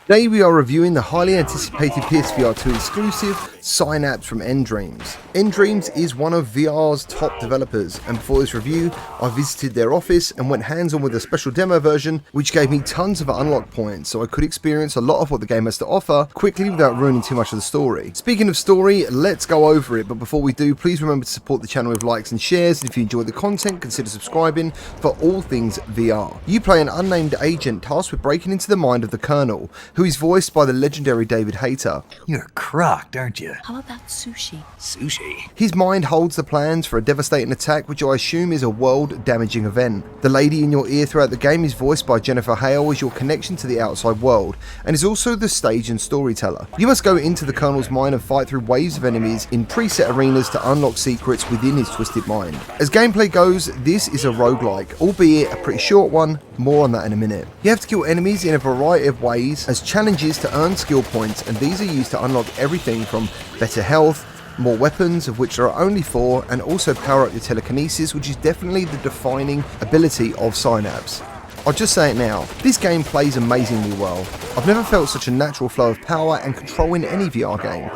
Today we are reviewing the highly anticipated PSVR2 exclusive, Synapse from nDreams. nDreams is one of VR's top developers, and before this review I visited their office and went hands-on with a special demo version which gave me tons of unlock points so I could experience a lot of what the game has to offer quickly without ruining too much of the story. Speaking of story, let's go over it, but before we do, please remember to support the channel with likes and shares, and if you enjoy the content, consider subscribing for all things VR. You play an unnamed agent tasked with breaking into the mind of the Colonel, who is voiced by the legendary David Hayter. You're crocked, aren't you? How about sushi? Sushi? His mind holds the plans for a devastating attack which I assume is a world-damaging event. The lady in your ear throughout the game is voiced by Jennifer Hale as your connection to the outside world, and is also the stage and storyteller. You must go into the Colonel's mind and fight through waves of enemies in preset arenas to unlock secrets within his twisted mind. As gameplay goes, this is a roguelike, albeit a pretty short one, more on that in a minute. You have to kill enemies in a variety of ways as challenges to earn skill points, and these are used to unlock everything from better health, more weapons, of which there are only 4, and also power up your telekinesis, which is definitely the defining ability of Synapse. I'll just say it now, this game plays amazingly well. I've never felt such a natural flow of power and control in any VR game.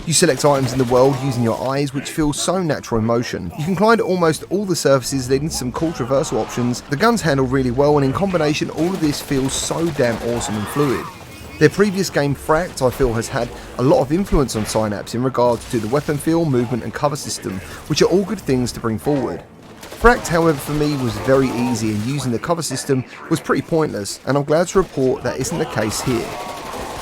You select items in the world using your eyes, which feels so natural in motion. You can climb almost all the surfaces, leading to some cool traversal options. The guns handle really well, and in combination all of this feels so damn awesome and fluid. Their previous game, Fract, I feel has had a lot of influence on Synapse in regards to the weapon feel, movement and cover system, which are all good things to bring forward. Fract, however, for me was very easy, and using the cover system was pretty pointless, and I'm glad to report that isn't the case here.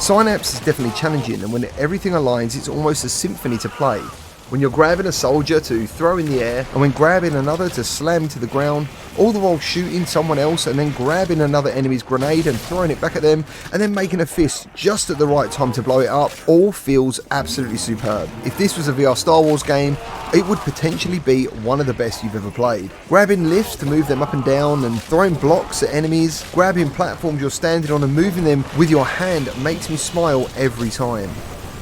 Synapse is definitely challenging, and when everything aligns it's almost a symphony to play. When you're grabbing a soldier to throw in the air, and when grabbing another to slam into the ground, all the while shooting someone else and then grabbing another enemy's grenade and throwing it back at them, and then making a fist just at the right time to blow it up, all feels absolutely superb. If this was a VR Star Wars game, it would potentially be one of the best you've ever played. Grabbing lifts to move them up and down, and throwing blocks at enemies, grabbing platforms you're standing on and moving them with your hand makes me smile every time.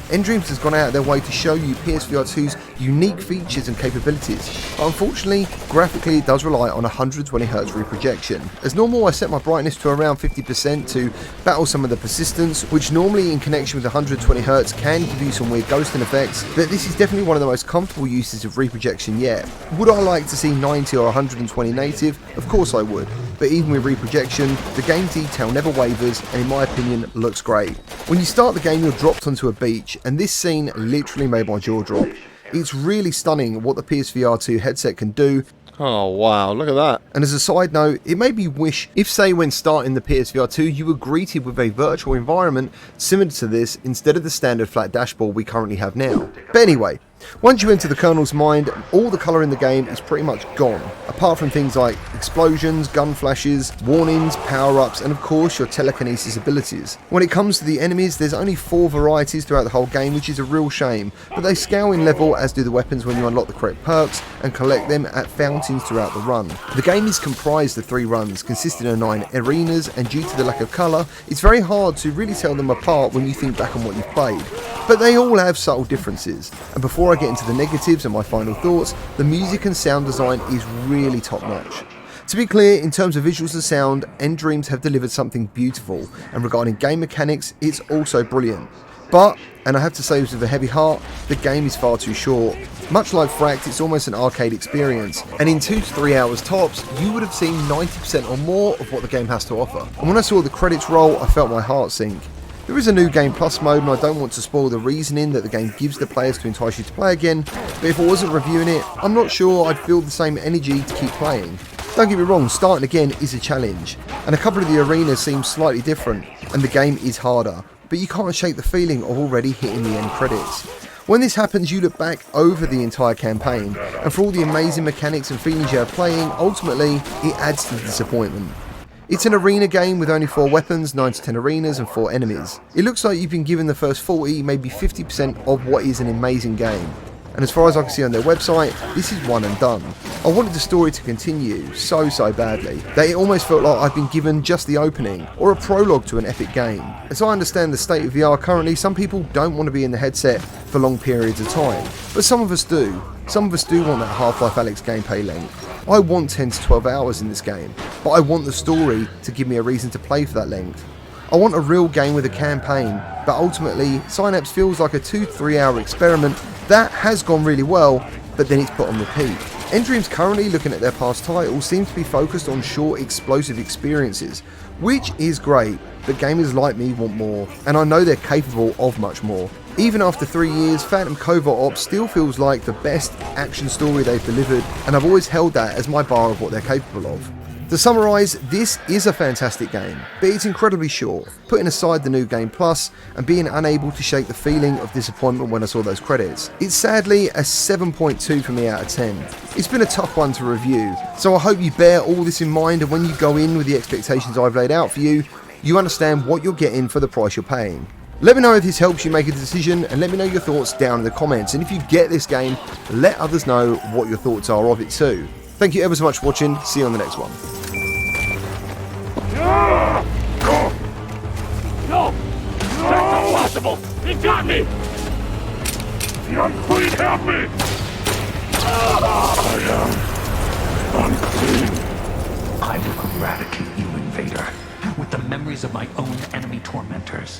nDreams has gone out of their way to show you PSVR2's unique features and capabilities, but unfortunately, graphically it does rely on 120Hz reprojection. As normal, I set my brightness to around 50% to battle some of the persistence, which normally in connection with 120Hz can give you some weird ghosting effects, but this is definitely one of the most comfortable uses of reprojection yet. Would I like to see 90 or 120 native? Of course I would, but even with reprojection, the game detail never wavers and in my opinion looks great. When you start the game you're dropped onto a beach, and this scene literally made my jaw drop. It's really stunning what the PSVR2 headset can do. Oh wow, look at that. And as a side note, it made me wish if, say, when starting the PSVR2 you were greeted with a virtual environment similar to this instead of the standard flat dashboard we currently have now. But anyway, once you enter the Colonel's mind, all the colour in the game is pretty much gone, apart from things like explosions, gun flashes, warnings, power-ups, and of course your telekinesis abilities. When it comes to the enemies, there's only 4 varieties throughout the whole game, which is a real shame, but they scale in level as do the weapons when you unlock the correct perks and collect them at fountains throughout the run. The game is comprised of 3 runs, consisting of 9 arenas, and due to the lack of colour, it's very hard to really tell them apart when you think back on what you've played. But they all have subtle differences, and before I get into the negatives and my final thoughts, the music and sound design is really top notch. To be clear, in terms of visuals and sound, nDreams have delivered something beautiful, and regarding game mechanics, it's also brilliant. But, and I have to say this with a heavy heart, the game is far too short. Much like Fract, it's almost an arcade experience, and in 2 to 3 hours tops, you would have seen 90% or more of what the game has to offer. And when I saw the credits roll, I felt my heart sink. There is a new Game Plus mode, and I don't want to spoil the reasoning that the game gives the players to entice you to play again, but if I wasn't reviewing it, I'm not sure I'd feel the same energy to keep playing. Don't get me wrong, starting again is a challenge, and a couple of the arenas seem slightly different, and the game is harder, but you can't shake the feeling of already hitting the end credits. When this happens, you look back over the entire campaign, and for all the amazing mechanics and feelings you have playing, ultimately, it adds to the disappointment. It's an arena game with only 4 weapons, 9 to 10 arenas and 4 enemies. It looks like you've been given the first 40, maybe 50% of what is an amazing game. And as far as I can see on their website, this is one and done. I wanted the story to continue so badly that it almost felt like I've been given just the opening or a prologue to an epic game. As I understand the state of VR currently, some people don't want to be in the headset for long periods of time, but some of us do. Some of us do want that Half-Life Alyx gameplay length. I want 10 to 12 hours in this game, but I want the story to give me a reason to play for that length. I want a real game with a campaign, but ultimately Synapse feels like a 2-3 hour experiment that has gone really well, but then it's put on repeat. nDreams currently, looking at their past titles, seem to be focused on short explosive experiences, which is great, but gamers like me want more, and I know they're capable of much more. Even after 3 years, Phantom Covert Ops still feels like the best action story they've delivered, and I've always held that as my bar of what they're capable of. To summarise, this is a fantastic game, but it's incredibly short, putting aside the New Game Plus and being unable to shake the feeling of disappointment when I saw those credits. It's sadly a 7.2 for me out of 10. It's been a tough one to review, so I hope you bear all this in mind, and when you go in with the expectations I've laid out for you, you understand what you're getting for the price you're paying. Let me know if this helps you make a decision, and let me know your thoughts down in the comments, and if you get this game, let others know what your thoughts are of it too. Thank you ever so much for watching, see you on the next one. No! That's impossible! He got me! The unclean have me! I am unclean. I will eradicate you, invader, with the memories of my own enemy tormentors.